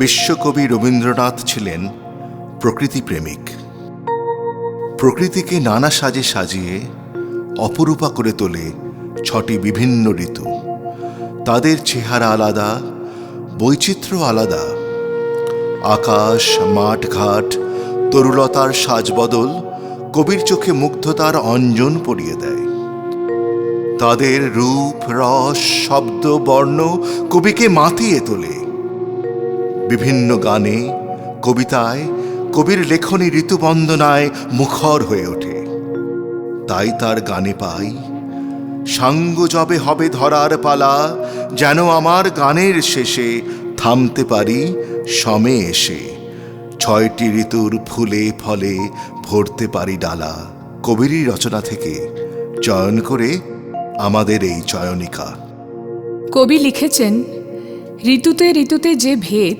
বিশ্বকবি রবীন্দ্রনাথ ছিলেন প্রকৃতিপ্রেমিক। প্রকৃতিকে নানা সাজে সাজিয়ে অপরূপা করে তোলে 6টি বিভিন্ন ঋতু। তাদের চেহারা আলাদা, বৈচিত্র্য আলাদা। আকাশ, মাঠঘাট, তরুলতার সাজবদল কবির চোখে মুগ্ধতার অঞ্জন পরিয়ে দেয়। তাদের রূপ, রস, শব্দ, বর্ণ কবিকে মাতিয়ে তোলে। বিভিন্ন গানে, কবিতায় কবির লেখনী ঋতুবন্দনায় মুখর হয়ে ওঠে। তাই তার গানে পাই, সাঙ্গ যবে হবে ধরার পালা, যেন আমার গানের শেষে থামতে পারি সমে এসে, 6টি ঋতুর ফুলে ফলে ভরতে পারি ডালা। কবিরই রচনা থেকে চয়ন করে আমাদের এই চয়নিকা। কবি লিখেছেন, ঋতুতে ঋতুতে যে ভেদ,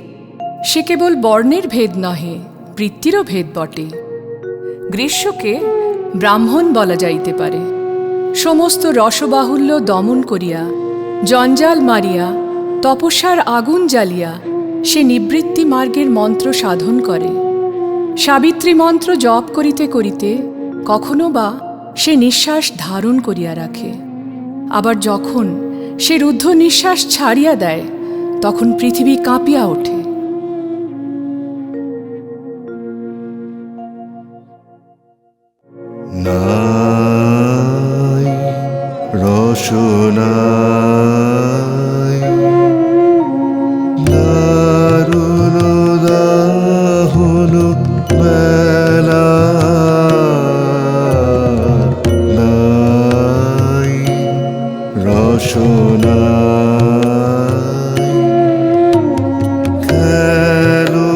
সে কেবল বর্ণের ভেদ নহে, বৃত্তিরও ভেদ বটে। গ্রীষ্মকে ব্রাহ্মণ বলা যাইতে পারে। সমস্ত রসবাহুল্য দমন করিয়া, জঞ্জাল মারিয়া, তপস্যার আগুন জ্বালিয়া সে নিবৃত্তি মার্গের মন্ত্র সাধন করে। সাবিত্রী মন্ত্র জপ করিতে করিতে কখনো বা সে নিঃশ্বাস ধারণ করিয়া রাখে। আবার যখন সে রুদ্ধ নিঃশ্বাস ছাড়িয়া দেয়, তখন পৃথিবী কাঁপিয়া ওঠে। নাই রসনাই দারুণ দাহন বেলা, নাই রসনাই খেলো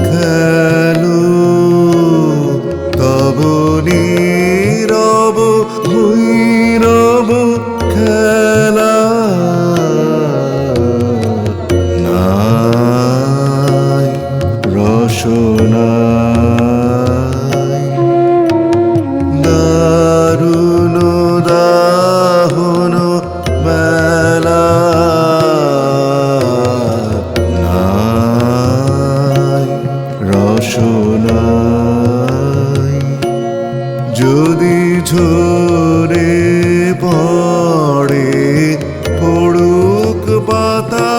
খেলো তব নীরব ভৈরব খেলা, নাই রসনাই দারুণ দাহন বেলা, নাই রসনাই যদি ঝরে পড়ে পড়ুক পাতা,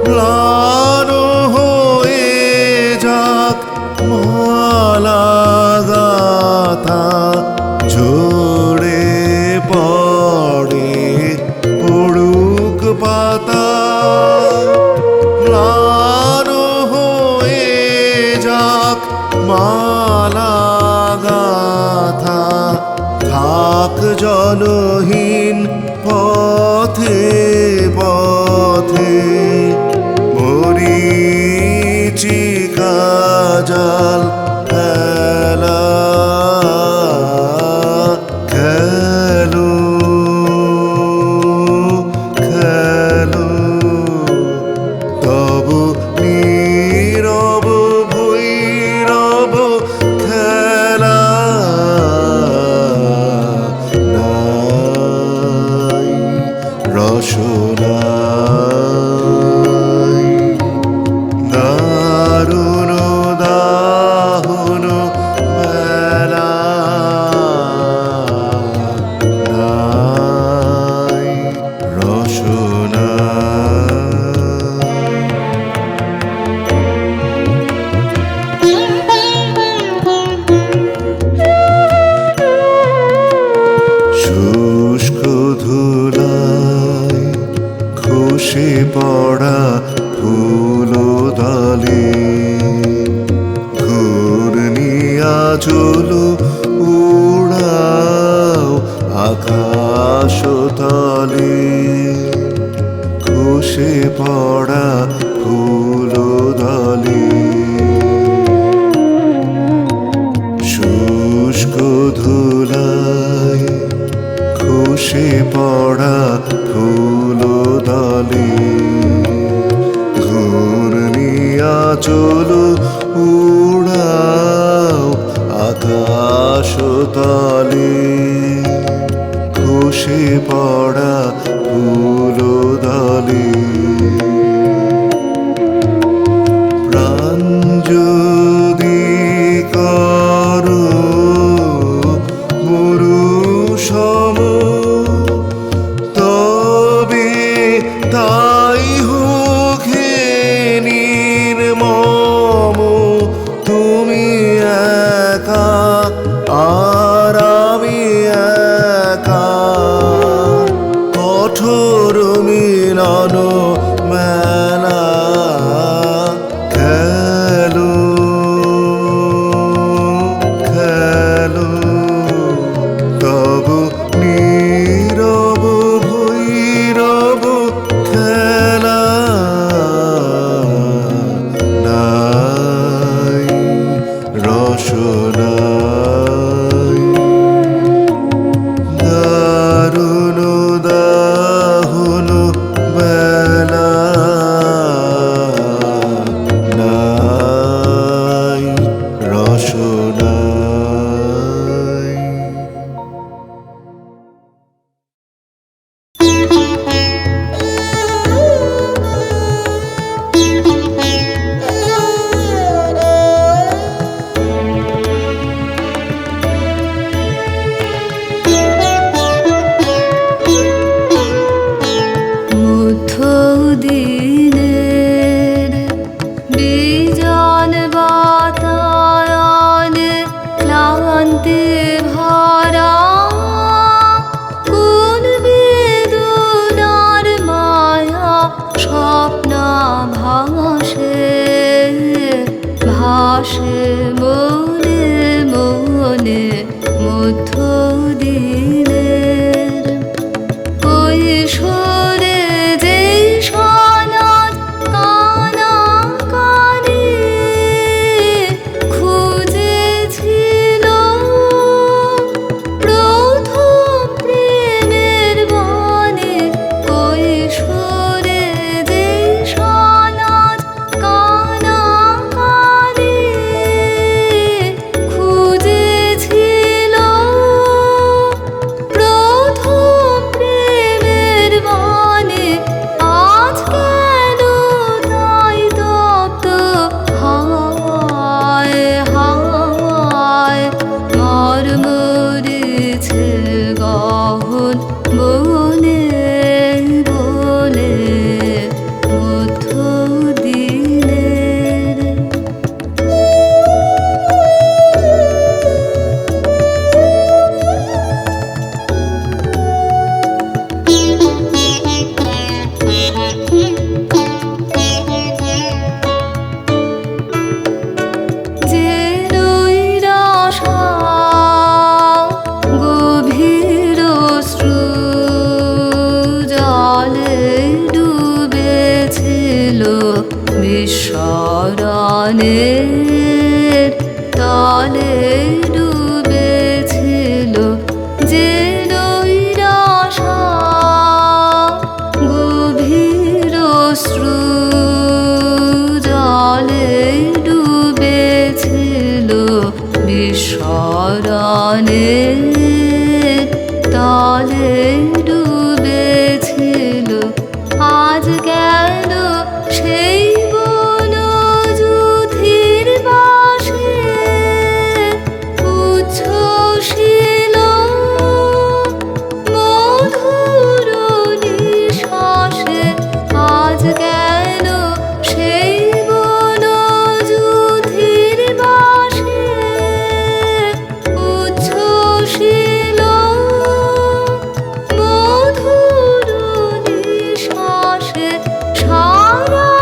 ম্লান হয়ে যাক মালা গাথা, ঝরে পড়ে পড়ুক পাতা, ম্লান হয়ে যাক মালা গাথা, থাক জলহীন পথে পথে মরীচিকা জাল ফেলা, খেলো খেলো তব নীরব ভৈরব খেলা, নাই রসনাই দারুণ দাহন বেলা, নাই রসনাই। শুষ্ক ধুলায় খসে পড়া ফুল দলে, ঘূর্ণিয়া চলো উড়াও আকাশ তলে, খসে পড়া ফুল দলে, শুষ্ক ধুলায় খসে পড়া ফুল দলে, ঘূর্ণিয়া চলো উড়াও আকাশ তলে, খসে পড়া ফুল দলে। মিলন মেলা খেলো খেলো তব নীরব ভৈরব খেলা নাই রসনাই দারুণ দাহন বেলা নাই রসনাই। মধ্যদিনের বিজন বাতায়ন ক্লান্তি ভরা কোন বেদনার মায়া স্বপ্না ভাসে ভাসে মনে মনে মধ্যদিনের কৈশোরে যে সনাত কানা কানে খুঁজেছিল প্রথম প্রেমের বনে। কৈশোরে যে সনাত কানা কানে খুঁজেছিল প্রথম প্রেমের বনে, আজ কেন তাই তপ্ত হাওয়ায় হাওয়ায় মরমরেছে গহন বনে বনে মধ্যদিনের। যে নৈরাশা গভীর শ্রু জলে ডুবেছিল বিস্মরণের তলে ডুবেছিল। যে নৈরাশা গভীর শ্রু জলে ডুবেছিল বিস্মরণের তলে ডুবেছিল, আজ কেন সেই বনযুথির বাসে উচ্ছ্বসিল মধুর নিঃশ্বাসে। আজ কেন সেই বনযুথির বাসে উচ্ছ্বসিল মধুর নিঃশ্বাসে। সারা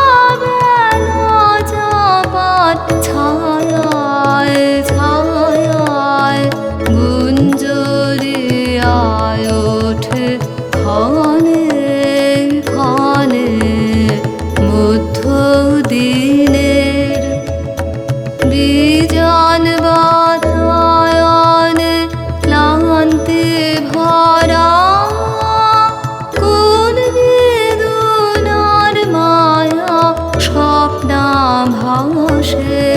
বেলা চাঁপার ছায়ায় ছায়ায় গুঞ্জরিয়ায় ওঠে ক্ষণে ক্ষণে মধ্যদিনের বিজন বাতায়নে ক্লান্তি ভরা কোন বেদনার মায়া স্বপ্না ভাসে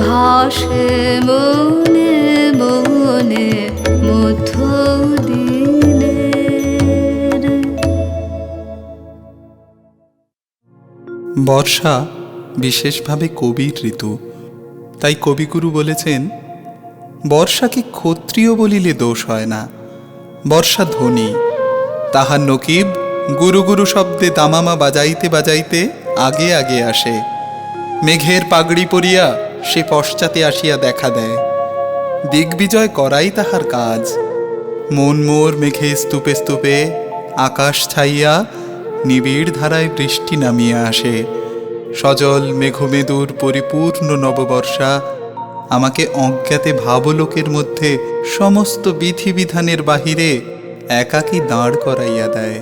ভাসে মনে মনে মধ্যদিনের। বর্ষা বিশেষভাবে কবির ঋতু, তাই কবিগুরু বলেছেন বর্ষাকে ক্ষত্রিয় বলিলে দোষ হয় না। বর্ষা ধ্বনি, তাহার নকিব গুরু গুরু শব্দে দামামা বাজাইতে বাজাইতে আগে আগে আসে। মেঘের পাগড়ি পরিয়া সে পশ্চাতে আসিয়া দেখা দেয়। দিগ্বিজয় করাই তাহার কাজ। মন মোর মেঘে স্তূপে স্তূপে আকাশ ছাইয়া নিবিড় ধারায় বৃষ্টি নামিয়ে আসে। সজল মেঘমেদুর পরিপূর্ণ নববর্ষা আমাকে অজ্ঞাতে ভাবলোকের মধ্যে সমস্ত বিধিবিধানের বাহিরে একাকী দাঁড় করাইয়া দেয়।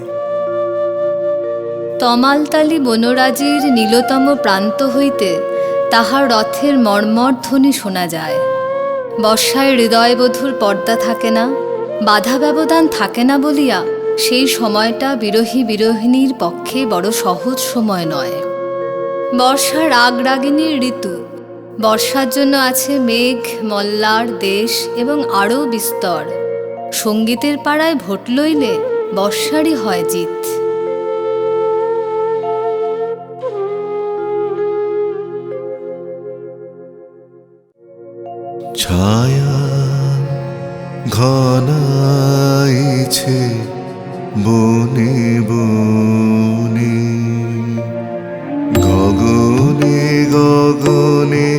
তমালতালি বনরাজির নীলতম প্রান্ত হইতে তাহার রথের মর্মর ধ্বনি শোনা যায়। বর্ষায় হৃদয়বধূর পর্দা থাকে না, বাধা ব্যবধান থাকে না বলিয়া সেই সময়টা বিরহী বিরহিণীর পক্ষে বড় সহজ সময় নয়। বর্ষা রাগরাগিণীর ঋতু। বর্ষার জন্য আছে মেঘ, মল্লার, দেশ এবং আরও বিস্তর। সঙ্গীতের পাড়ায় ভোট লইলে বর্ষারই হয় জিত। ছায়া ঘনাইছে বনে বনে, গগনে গগনে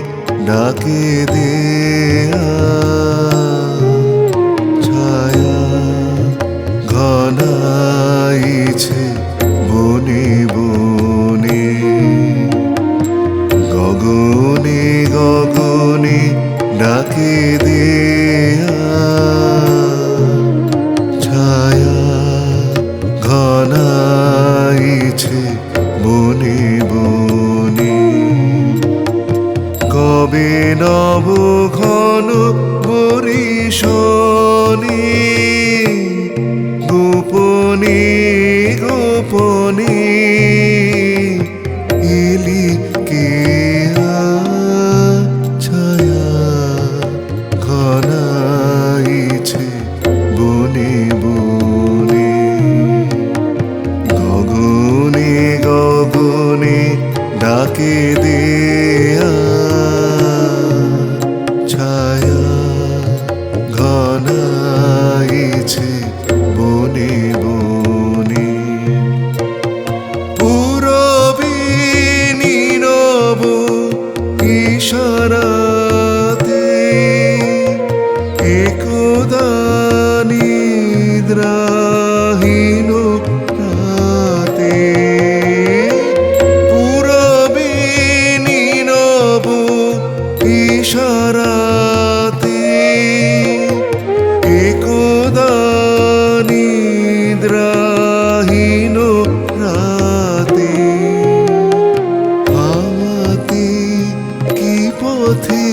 ডাকে দেয়া। ছায়া ঘনাইছে বনে বনে, গগনে গগনে ডাকে দেয়া। ছায়া ঘনাইছে বনে বনে, কবে নব ঘন বরিশনে, গোপনে গোপনে এলি কে আ। ছায়া ঘনাইছে বনে বনে, গগনে গগনে ডাকে দেয়া। ছায়া ঘনাইছে বনে বনে, পূরবে নীরব ইশারাতে একদা নিদ্রাহীন রাতে। পূরবে নীরব ইশারাতে একদা নিদ্রাহীন রাতে। হাওয়াতে কি পথে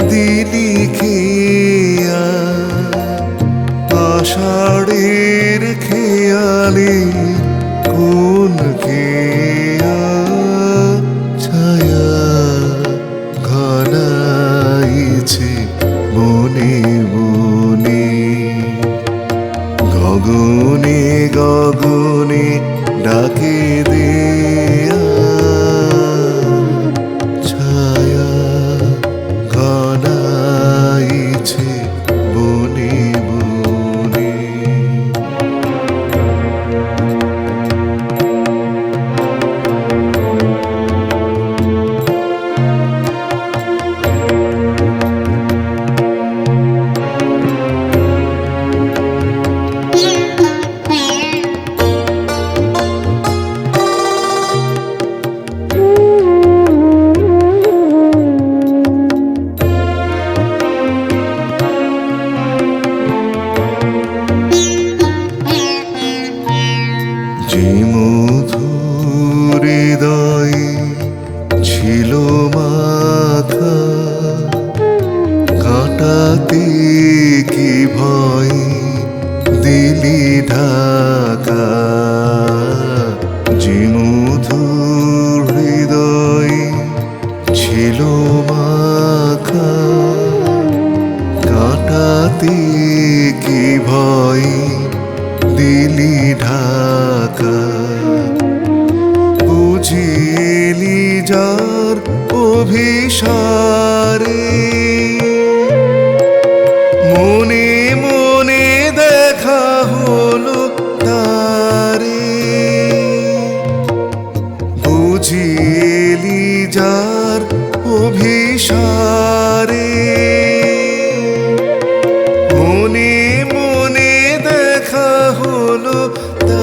দিলি খেয়া, আষাঢ়ের খেয়ালে কোন খেয়া। ছায়া ঘনাইছে বনে বনে, গগনে গগনে ডাকে দেয়া। ছায়া ঘনাইছে বনে বনে। যে মধুর হৃদয়ে ছিল মাথা, কাটাতে কি ভয় দিলি ঢাকা। যে মধুর হৃদয়ে ছিল মাথা, কাটাতে কি ভয় দিলি ঢাকা। বুঝিলি যার অভিসারে, মনে মনে দেখা হলো তারে। বুঝিলি যার অভিসারে, মনে মনে দেখা হলো তারে।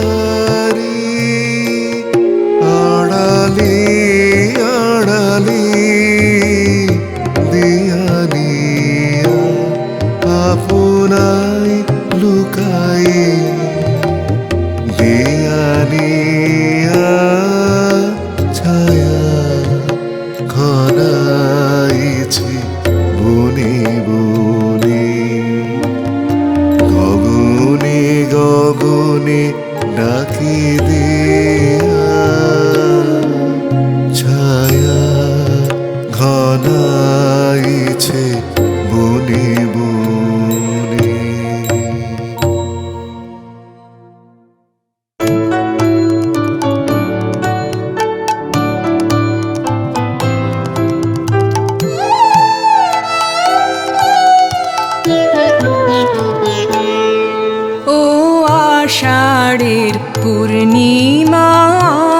পূর্ণিমা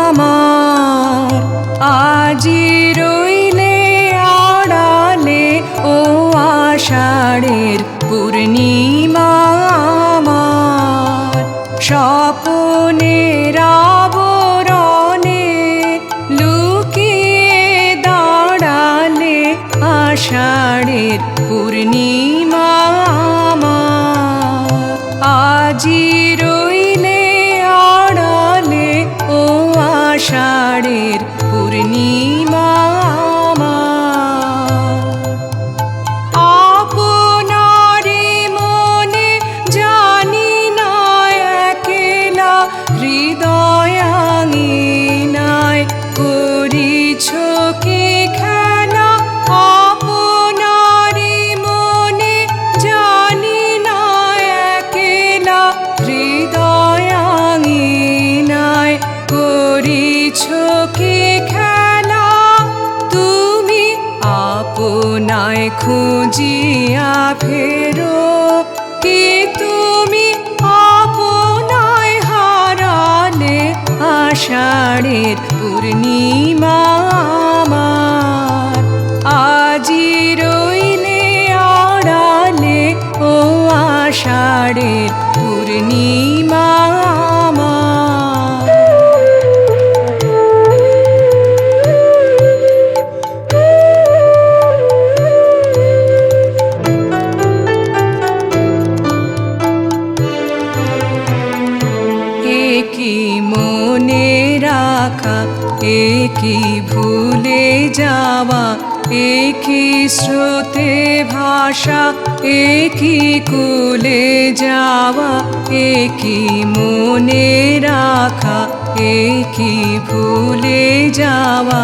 আমার, আজি রইলে আড়ালে ও আষাঢ়ের পূর্ণিমা আমার। স্বপনের আবরণে লুকিয়ে দাঁড়ালে আষাঢ়ের পূর্ণিমা আমার, আজি রইলে আড়ালে ও আষাঢ়ের পূর্ণিমা আমার। আপনারে মনে জানি না একলা হৃদয়াঙ্গিনায় করিছ কি খেলা। আপনারে মনে জানি না একলা হৃদয়াঙ্গিনায় করিছ কি খেলা। তুমি আপনায় খুঁজিয়া ফেরো, কি তুমি আপনায় হারালে আষাঢ়ের পূর্ণিমা আমার, আজি রইলে আড়ালে ও আষাঢ়ের পূর্ণিমা আমার। একই মনে রাখা, একই ভুলে যাওয়া, একই স্রোতে ভাষা, একই কুলে যাওয়া। একই মনে রাখা, একই ভুলে যাওয়া,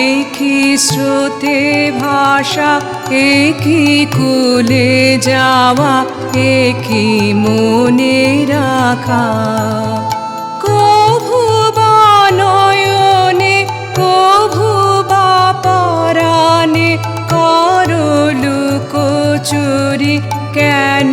একই স্রোতে ভাষা, একই কুলে যাওয়া, একই মনে রাখা। কভু বা নয়নে, কভু বা পরাণে করো লুকোচুরি, কেন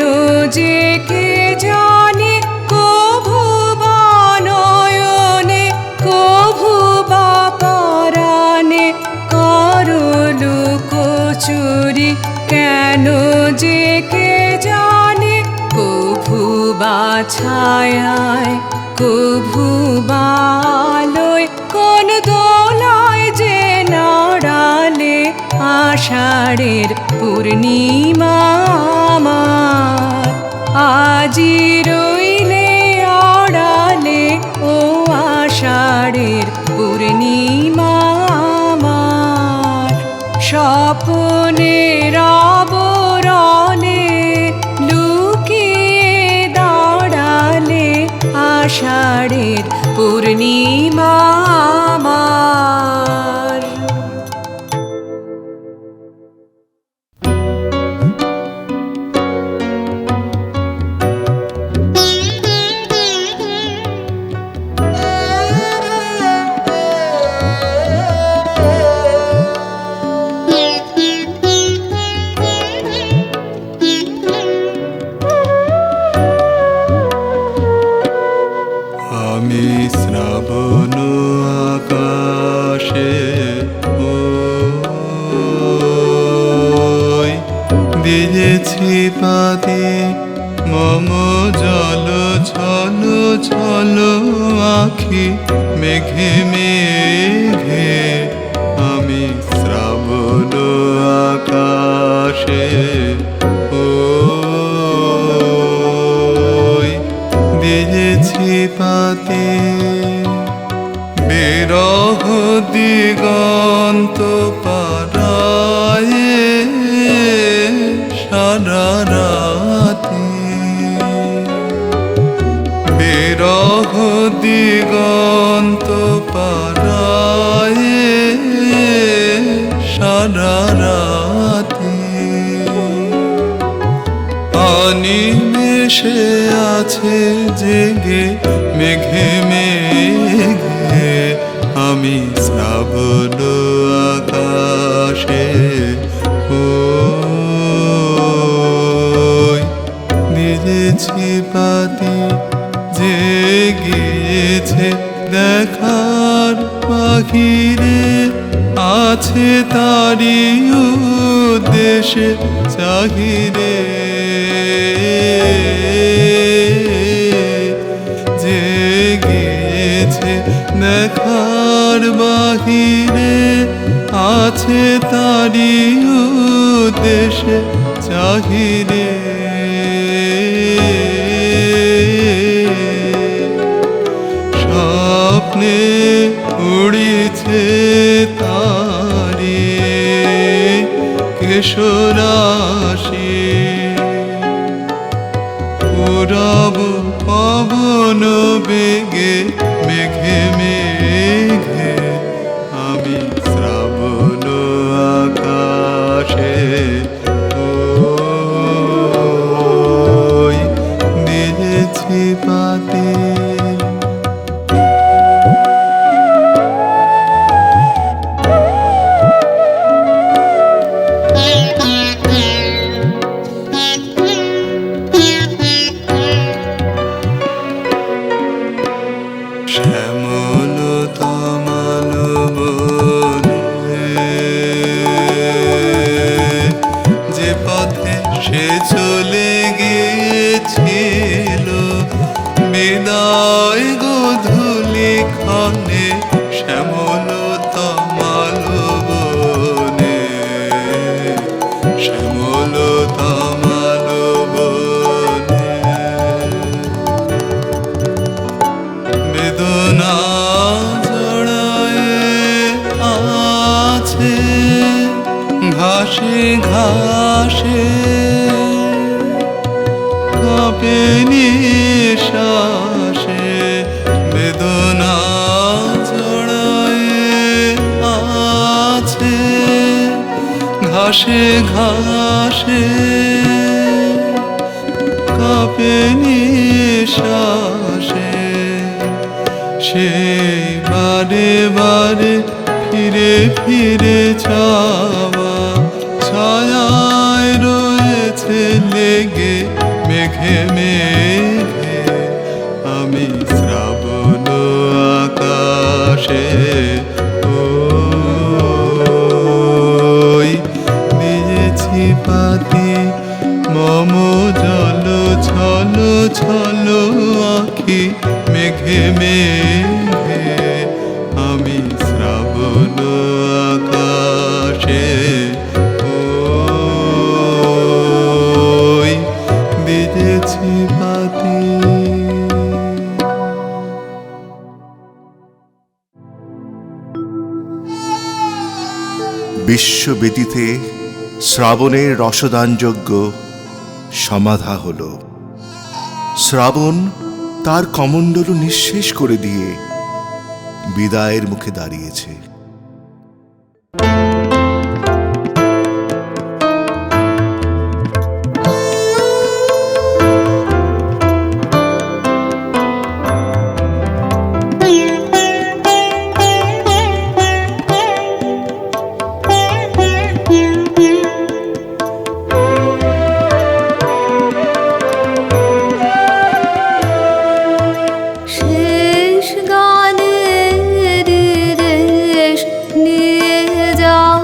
যে কে জানে। কভু বা নয়নে, কভু বা পরাণে করো লুকোচুরি, কেন যে কে জানে। কভু বা ছায়ায়, কভু বা আলোয়, কোন দোলায় যে নাড়ালে আষাঢ়ের পূর্ণিমা আমার, আজি রইলে আড়ালে ও আষাঢ়ের পূর্ণিমা আমার। স্বপনের আবরণে লুকিয়ে দাঁড়ালে আষাঢ়ের পূর্ণিমা আমার। আমি শ্রাবণ আকাশে ওই দিয়েছি পাতে মম জল ছল ছল আখি মেঘে মেঘে। আমি শ্রাবণ আকাশে ওই দিয়েছি পাতে বিরহ দিগন্ত পারায়ে সারা রাতি। বিরহ দিগন্ত পারায়ে সারা রাতি। অনিমেষে আছে জেগে মেঘে মেঘে। আমি শ্রাবণ আকাশে ওই দিয়েছি পাতি জেগে গিয়েছে দেখার বাহিরে, আছে তারি উদ্দেশে চাহিরে। যে গিয়েছে দেখার বাহিরে, আছে তারি উদ্দেশে চাহিরে। স্বপ্নে উড়িছে তারি কেশরাশি, পুরব পবন বেগে মেঘে মেঘে, আমি শ্রাবণ আকাশে ওই দিয়েছি পাতি। শ্যামল তমাল বনে, যে পথে সে চলে গিয়েছিল বিদায় গোধূলি ক্ষণে, শ্যামল তমাল বনে, শ্যামল তমাল বনে। বেদনা জড়ায় আছে ঘাসে ঘাসে, কাঁপে নিঃশ্বাসে। বেদনা জড়ায় আছে ঘাসে ঘাসে, কাঁপে নিঃশ্বাসে। সেই বারে বারে ফিরে ফিরে চাওয়া, ছায়ায় রয়েছে লেগে মেঘে মেঘে, আমি শ্রাবণ আকাশে ওই দিয়েছি পাতি। মম জল ছল ছল আখি মেঘে মেঘে, আমি শ্রাবণ আকাশে ওই দিয়েছি পাতি। বিশ্বব্যতীতে শ্রাবণের রসদানযজ্ঞ সমাধা হল। শ্রাবণ তার কমণ্ডলু নিঃশেষ করে দিয়ে বিদায়ের মুখে দাঁড়িয়েছে। শেষ গানের রেশ নিয়ে যাও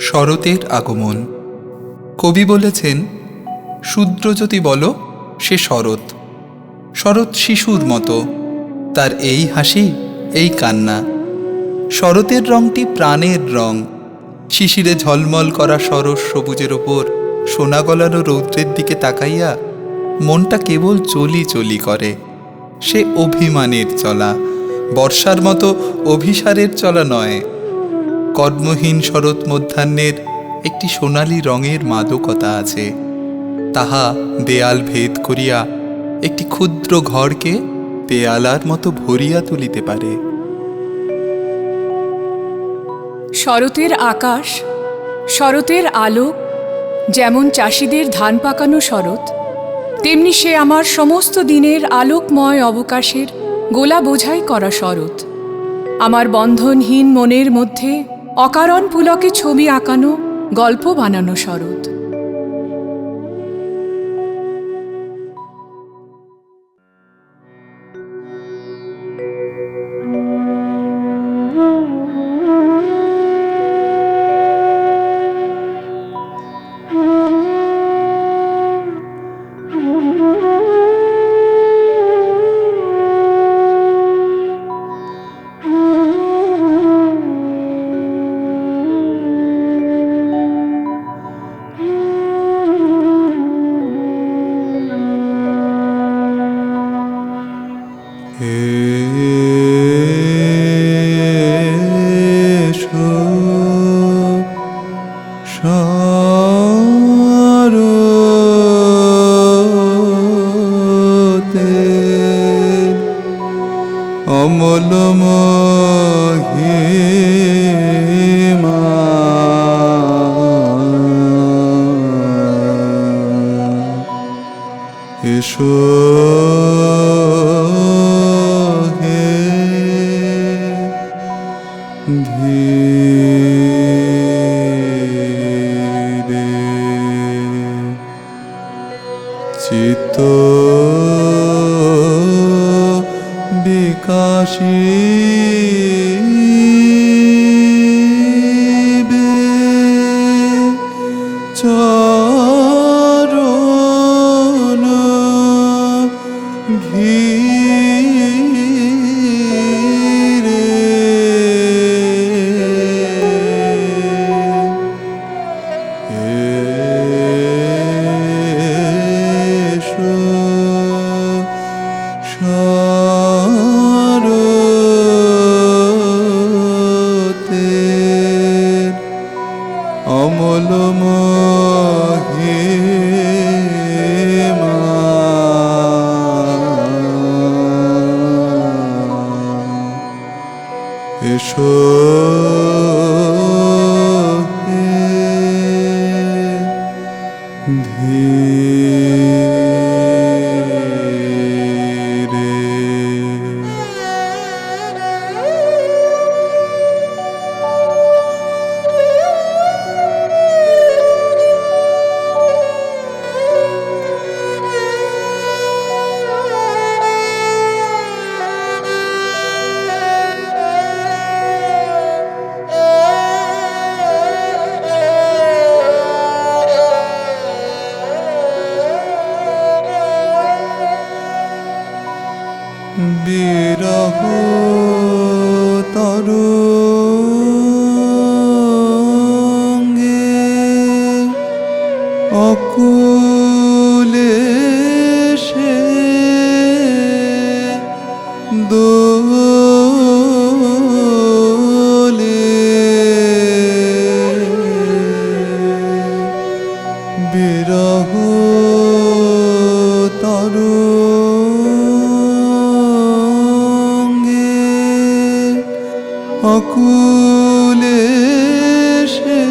শরতের আগমন। কবি বলেছেন, শূদ্র যদি বলো সে শরৎ। শরৎ শিশুর মতো, তার এই হাসি, এই কান্না। শরতের রংটি প্রাণের রং। শিশিরে ঝলমল করা সরস সবুজের ওপর সোনা গলানো রৌদ্রের দিকে তাকাইয়া মনটা কেবল চলি চলি করে। সে অভিমানের চলা, বর্ষার মতো অভিসারের চলা নয়। কর্মহীন শরৎ মধ্যাহ্নের একটি সোনালি রঙের মাদকতা আছে, তাহা দেয়াল ভেদ করিয়া একটি ক্ষুদ্র ঘরকে পেয়ালার মতো ভরিয়া তুলিতে পারে। শরতের আকাশ, শরতের আলো যেমন চাষিদের ধান পাকানো শরৎ, তেমনি সে আমার সমস্ত দিনের আলোকময় অবকাশের গোলা বোঝাই করা শরৎ। আমার বন্ধনহীন মনের মধ্যে অকারণ পুলকে ছবি আঁকানো, গল্প বানানো শরৎ। অমল মহিমা এসো হে ধীরে চিত্ত বিকাশী চরণ ঘিরে এসো শরতের অমল মহিমা এসো হে ধীরে বিরহ তরঙ্গে অকুলে সে দোলে বিরহ তরঙ্গে অকুলে সে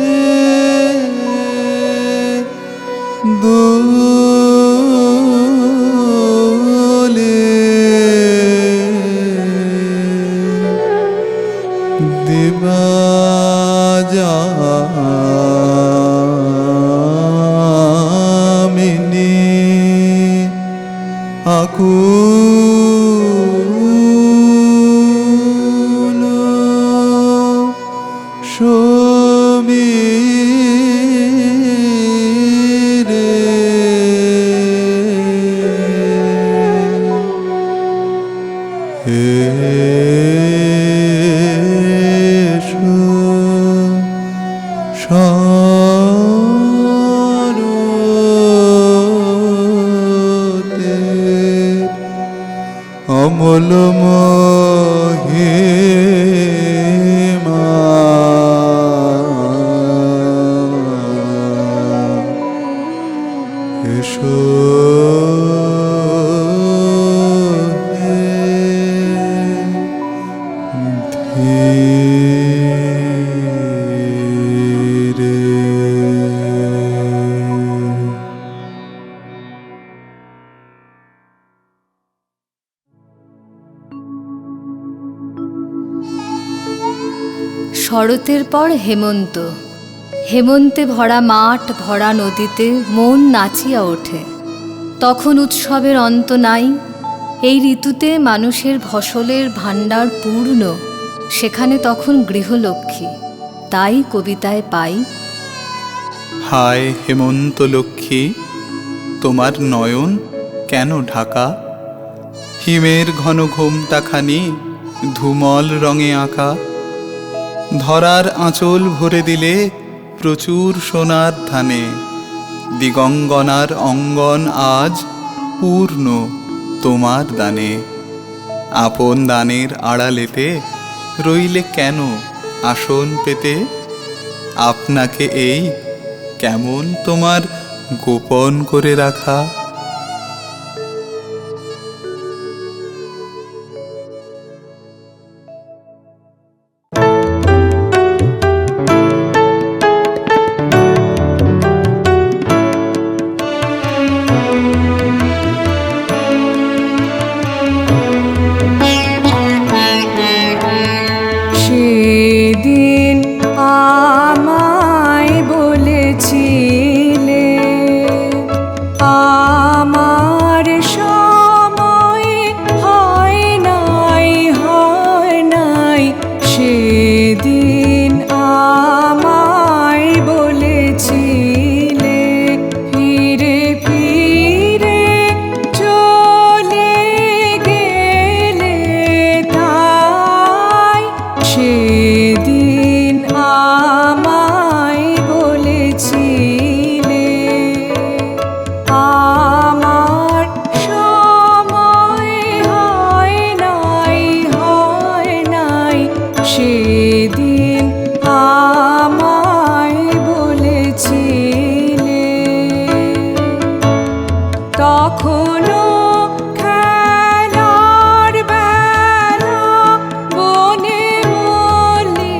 দোলে দিবা যামিনী আকুল শোভি শরতে অমল মহিমা এসো হে ধীরে। শরতের পর হেমন্ত। হেমন্তে ভরা মাঠ, ভরা নদীতে মন নাচিয়া ওঠে। তখন উৎসবের অন্ত নাই। এই ঋতুতে মানুষের ফসলের ভাণ্ডার পূর্ণ। সেখানে তখন গৃহলক্ষ্মী। তাই কবিতায় পাই, হায় হেমন্ত লক্ষ্মী, তোমার নয়ন কেন ঢাকা? হিমের ঘন ঘোমটাখানি ধূমল রঙে আঁকা। ধরার আঁচল ভরে দিলে প্রচুর সোনার ধানে। দিগঙ্গনার অঙ্গন আজ পূর্ণ তোমার দানে। আপন দানের আড়ালেতে রইলে কেন আসন পেতে? আপনাকে এই কেমন তোমার গোপন করে রাখা? সেদিন আমায় বলেছিলে আমার সময় হয় নাই। সেদিন আমায় বলেছিলে ফিরে ফিরে চলে গেলে তাই। সেদিন আমায় বলেছিলে আমার সময় হয় নাই। সেদিন আমায় বলেছিলে তখনও খেলার বেলা বনে বলে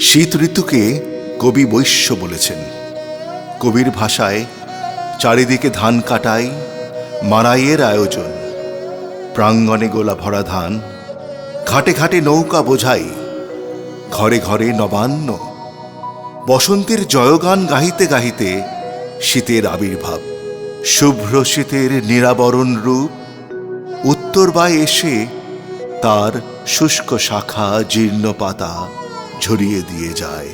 শীত ঋতুকে কবি বৈশ্য বলেছেন। কবির ভাষায় চারিদিকে ধান কাটাই, মাড়াইয়ের আয়োজন, প্রাঙ্গণে গোলা ভরা ধান, ঘাটে ঘাটে নৌকা বোঝাই, ঘরে ঘরে নবান্ন। বসন্তের জয়গান গাহিতে গাহিতে শীতের আবির্ভাব, শুভ্র শীতের নিরাবরণ রূপ উত্তর বায় এসে তার শুষ্ক শাখা জীর্ণ পাতা ঝরিয়ে দিয়ে যায়।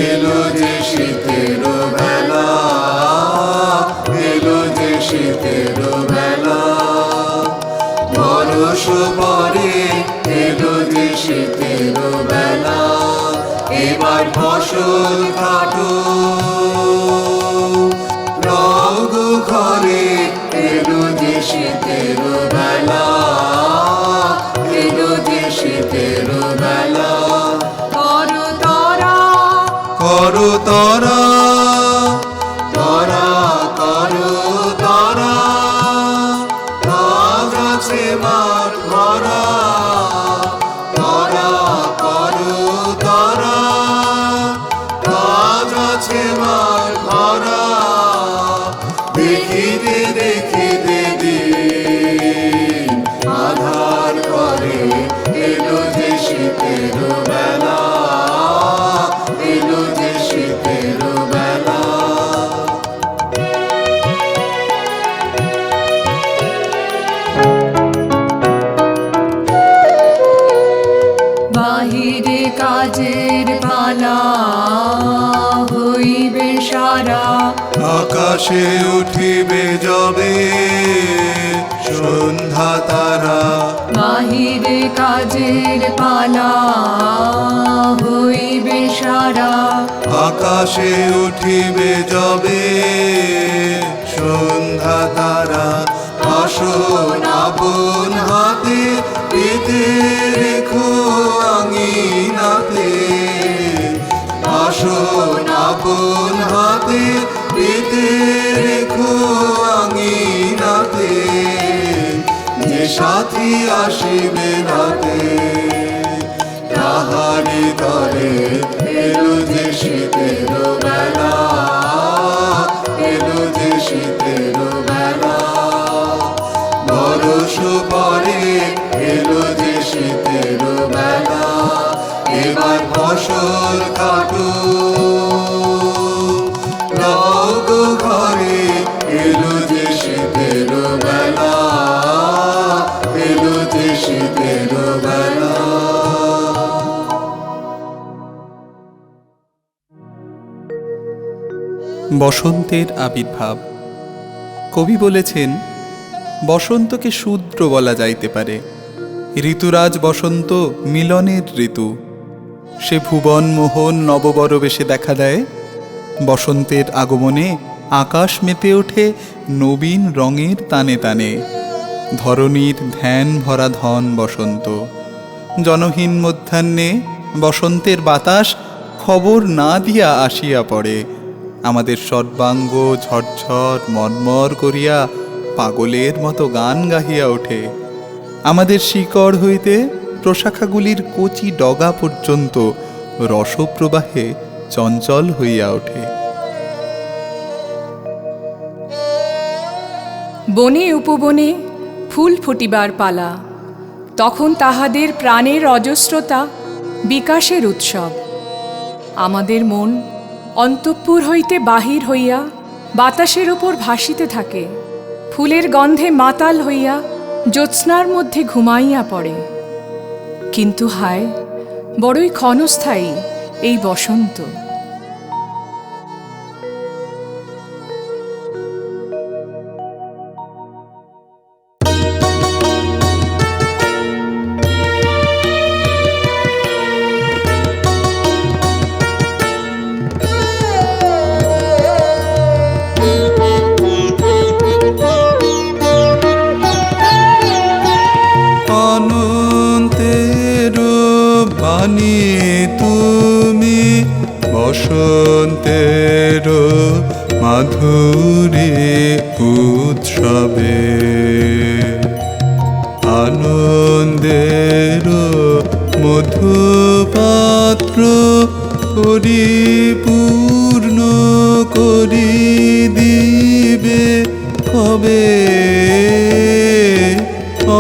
এলো যে শীতের বেলা, এলো যে শীতের বেলা, বরষ পরে এলো যে শীতের বেলা, এবার ফসল কাটো রগ ঘরে, এলো যে শীতের বেলা, এলো যে শীতের বেলা। করো তরা করো তরা, তরা করো তরা, কাজ আছে মাঠ ভরা, তরা করো তরা, কাজ আছে মাঠ ভরা। দেখিতে দেখিতে দিন আধার করে, এলো যে শীতের বেলা, এলো যে শীতের বেলা। বাহিরে কাজের পালা হইবে সারা, আকাশে উঠিবে যবে সন্ধ্যা তারা, বাহিরে কাজের পালা হইবে সারা, আকাশে উঠিবে যবে সন্ধ্যা তারা। আসন আপন হাতে পেতে রেখো আঙিনাতে, আসন আপন হাতে পেতে রেখো আঙিনাতে, যে সাথী আসিবে রাতে তাহারি তরে, এলো যে শীতের বেলা, এলো যে শীতের বেলা। বরষ পরে এলো যে শীতের বেলা, এবার ফসল কাটো রগ ঘরে, এলো যে শীতের বেলা, এলো যে শীতের বেলা। বসন্তের আবির্ভাব। কবি বলেছেন, বসন্তকে শূদ্র বলা যাইতে পারে। ঋতুরাজ বসন্ত মিলনের ঋতু। সে ভুবন মোহন নববরবেশে দেখা দেয়। বসন্তের আগমনে আকাশ মেতে ওঠে নবীন রঙের তানে তানে। ধরণীর ধ্যান ভরা ধন বসন্ত। জনহীন মধ্যাহ্নে বসন্তের বাতাস খবর না দিয়া আসিয়া পড়ে। আমাদের সর্বাঙ্গ ঝরঝর মর্মর করিয়া পাগলের মতো গান গাহিয়া ওঠে। আমাদের শিকড় হইতে প্রশাখাগুলির কচি ডগা পর্যন্ত রসপ্রবাহে চঞ্চল হইয়া ওঠে। বনে উপবনে ফুল ফুটিবার পালা, তখন তাহাদের প্রাণের অজস্রতা বিকাশের উৎসব। আমাদের মন অন্তঃপুর হইতে বাহির হইয়া বাতাসের উপর ভাসিতে থাকে, ফুলের গন্ধে মাতাল হইয়া জ্যোৎস্নার মধ্যে ঘুমাইয়া পড়ে। কিন্তু হায়, বড়ই ক্ষণস্থায়ী এই বসন্ত। অনন্তের বাণী তুমি অনন্তের মাধুরী উৎসবে আনন্দের মধুপাত্র পরিপূর্ণ করি দিবে কবে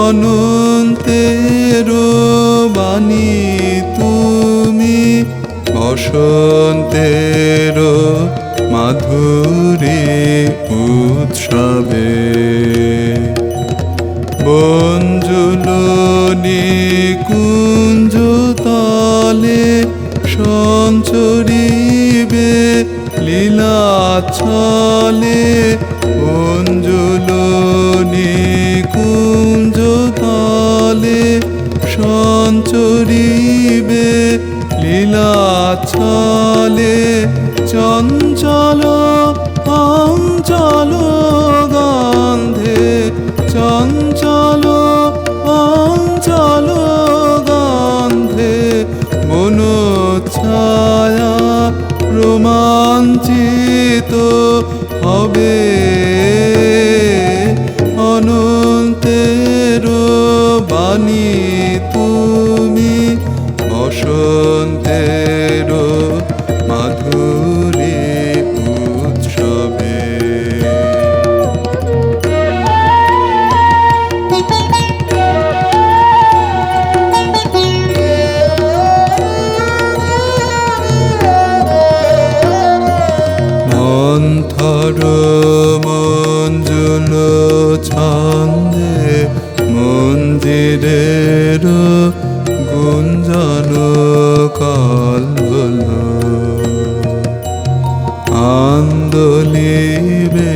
অনন্তের বাণী তুমি বসন্তের মাধুরী উৎসবে বঞ্জুলনি কুঞ্জ তলে সঞ্চরিবে লীলাচ্ছলে বঞ্জুলনি কুঞ্জ তলে সঞ্চরিবে লীলাচ্ছলে চঞ্চল অঞ্চল গন্ধে চঞ্চল অঞ্চল গন্ধে বনচ্ছায়া রোমাঞ্চিত হবে অনন্তের বাণী তুমি বসন্তের মাধুরী উৎসবে মন্থর মঞ্জুল ছন্দে মন্দিরের গুঞ্জন কল্লোল আন্দোলিবে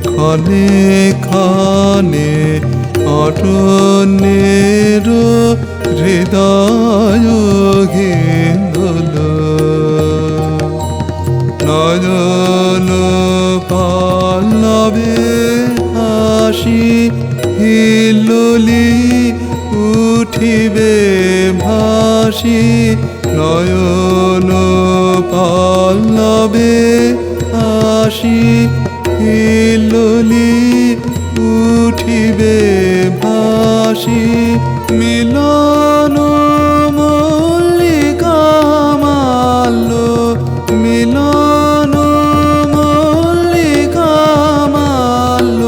ক্ষণে ক্ষণে অটনের হৃদয় ঘিন্দল নয়ন পল্লবে হাসি হিল্লোলি উঠিবে ভাসি নয়ন পল্লবে হাসি হিল্লোলি উঠিবে ভাসি মিলন মল্লিকা মাল্য মিলন মল্লিকা মাল্য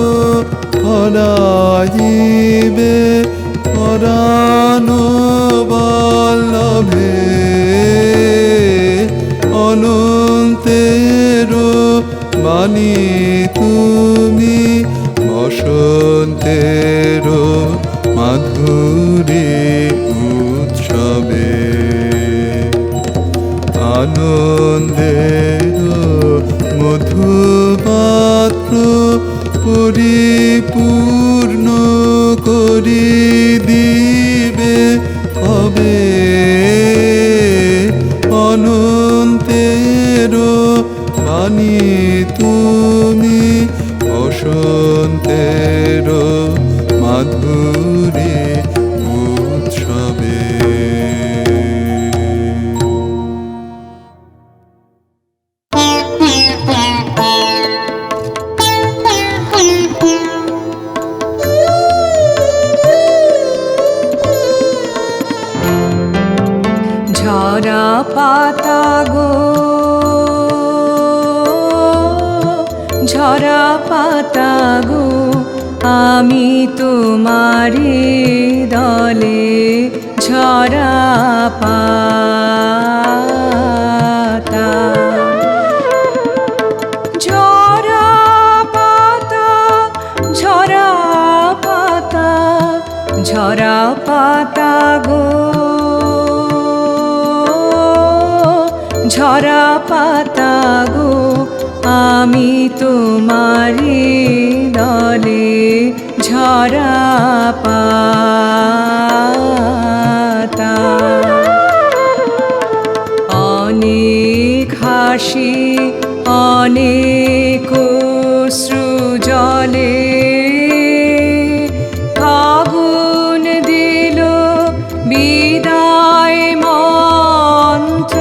হরাইবে পরাণ বল্লভে অনন্তের বাণী তুমি বসন্তের মাধুরী উৎসবে আনন্দের মধুপাত্র পরিপূর্ণ করি দিবে কবে অনন্তের বাণী তুমি বসন্তের মাধুরী উৎসবে ঝরা পাতা গো ঝরা পাতা গো আমি তোমারি দলে ঝরা পাতা ঝরা পাতা ঝরা পাতা ঝরা পাতা গো ঝরা পাতা গো আমি তোমারি দলে ঝরা পাতা অনেক হাসি অনেক অশ্রু জলে ফাগুন দিল বিদায় মন্ত্র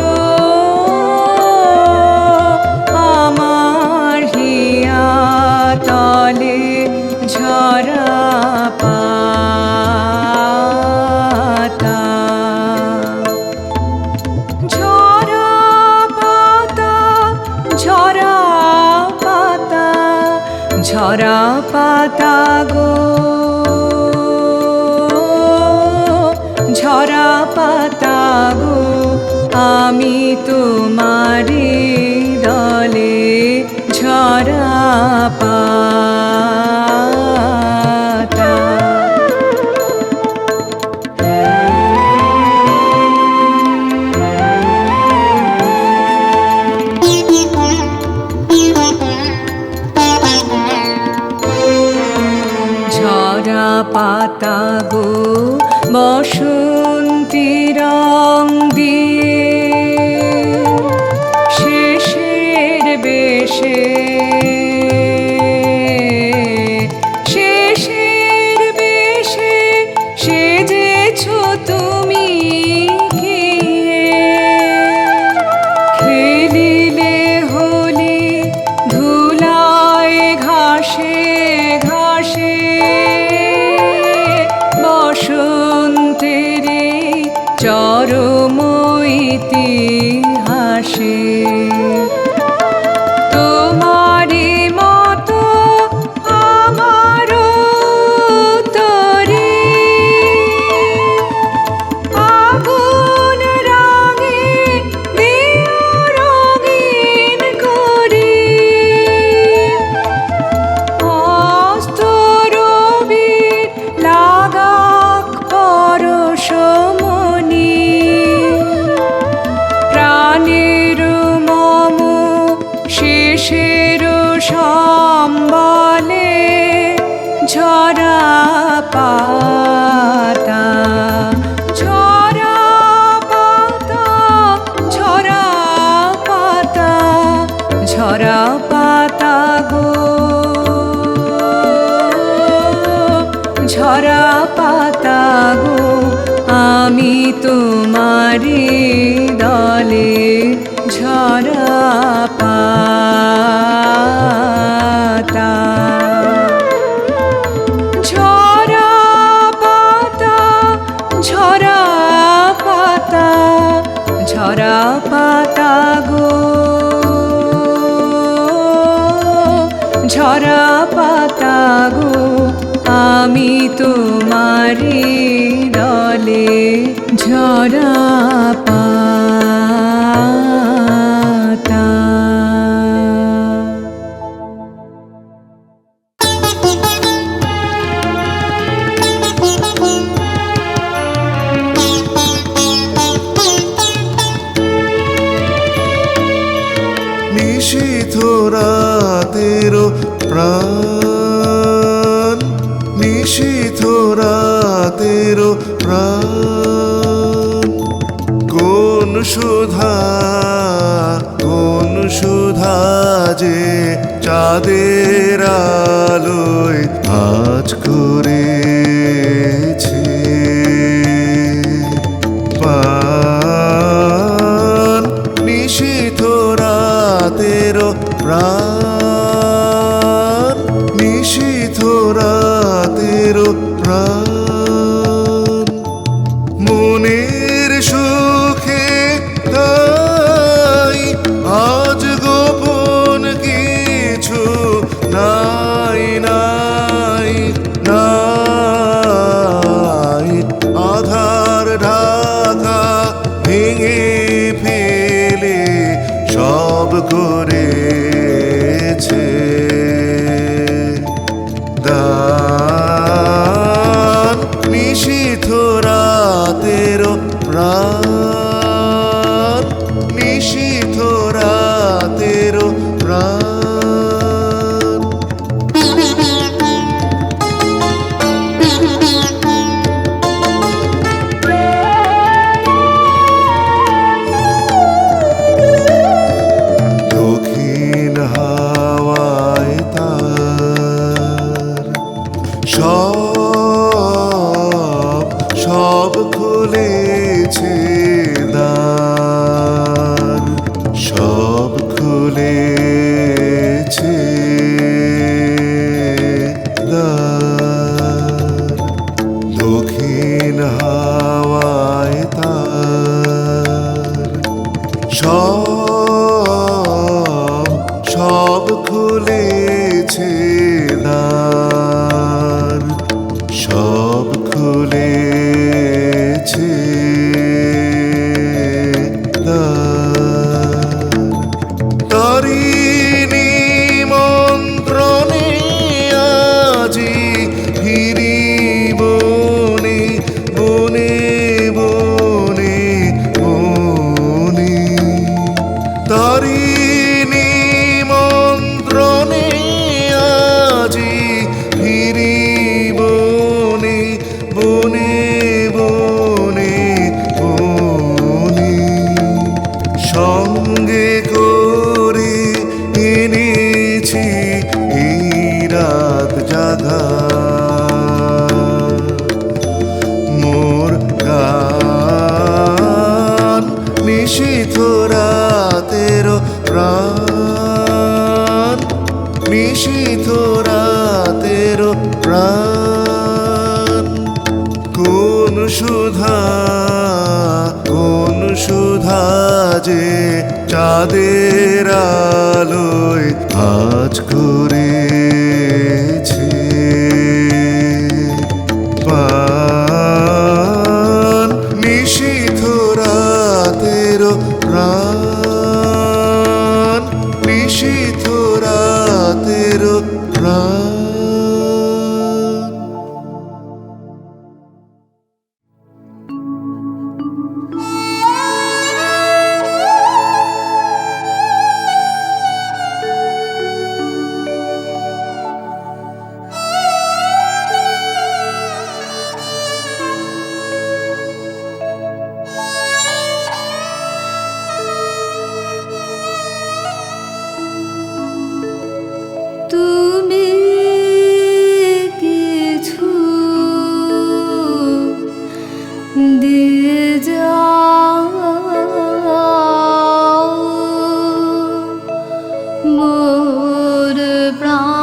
ঝরা পাতা গো, ঝরা পাতা গো, আমি তোমারি দলে ঝরা পাতা। ঝরা পাতা গো, বসন্তী রং দিয়ে শেষের বেশে, শেষের বেশে সেজেছ তুমি গিয়ে। খেলিলে হোলি ধুলায় ঘাসে ঘাসে, বসন্তের চরম ইতিহাসে। তোমারি মতো আমারও তরি, আগুন রাঙে দিও রঙিন করি। অস্ত রবির লাগাক পরশমণি, প্রাণের মম শেষের সম্বলে ঝরা পাতা, ঝরা পাতা, ঝরা পাতা, ঝরা পাতা গো, ঝরা পাতা গো, আমি তোমারি দলে ঝরা পাতা। ঝরা পাতা, ঝরা পাতা, ঝরা পাতা গো, ঝরা পাতা গো, আমি তোমারি দলে ঝরা পাতা। নিশীথ রাতেরও প্রাণ, নিশীথ রাতেরও প্রাণ। কোন সুধা, কোন সুধা যে চাঁদের আলোয় আজ করেছে পান। নিশীথ রাতেরও প্রাণ, নিশীথ রাতেরও প্রাণ। মনের সুখে তাই আজ গোপন কিছু নাই, নাই, নাই। আধার ঢাকা ভেঙে ফেলে সব করেছে দান। নিশীথ রাতেরও প্রাণ, নিশীথ রাতেরও প্রাণ। দক্ষিণ পেয়েছি এই রাত জাগা মোর গান নিশীথ রাতের প্রাণ নিশীথ রাতের প্রাণ কোন সুধা যে চাঁদের আলোয় আজ করেছে পান নিশীথ রাতের প্রাণ নিশীথ রাতের প্রাণ। তুমি কিছু দিয়ে যাও মোর প্রাণে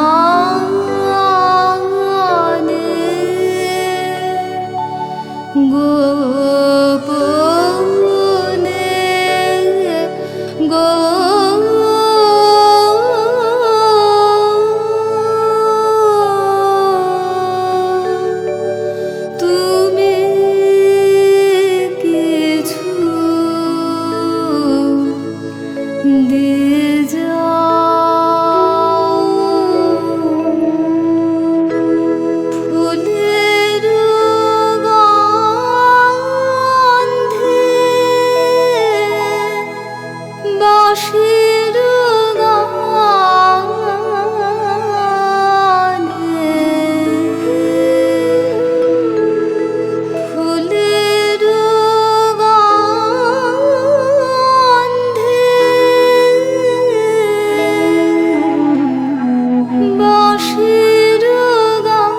গোপনে তুমি কিছু দিয়ে যাও ফুলের গন্ধে বাঁশির গানে ফুলের গন্ধে বাঁশির গানে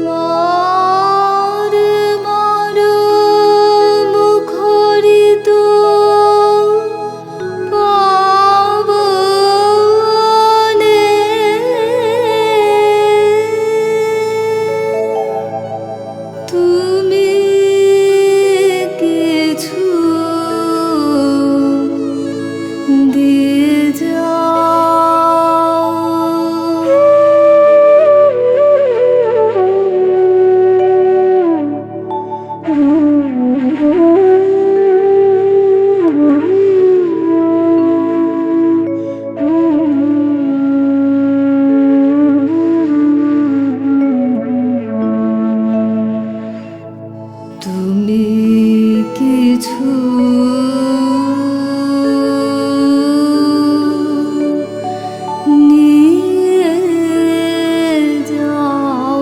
মার মার মুখরিত পাবনে তুমি কিছু দিয়ে তুমি কিছু নিয়ে যাও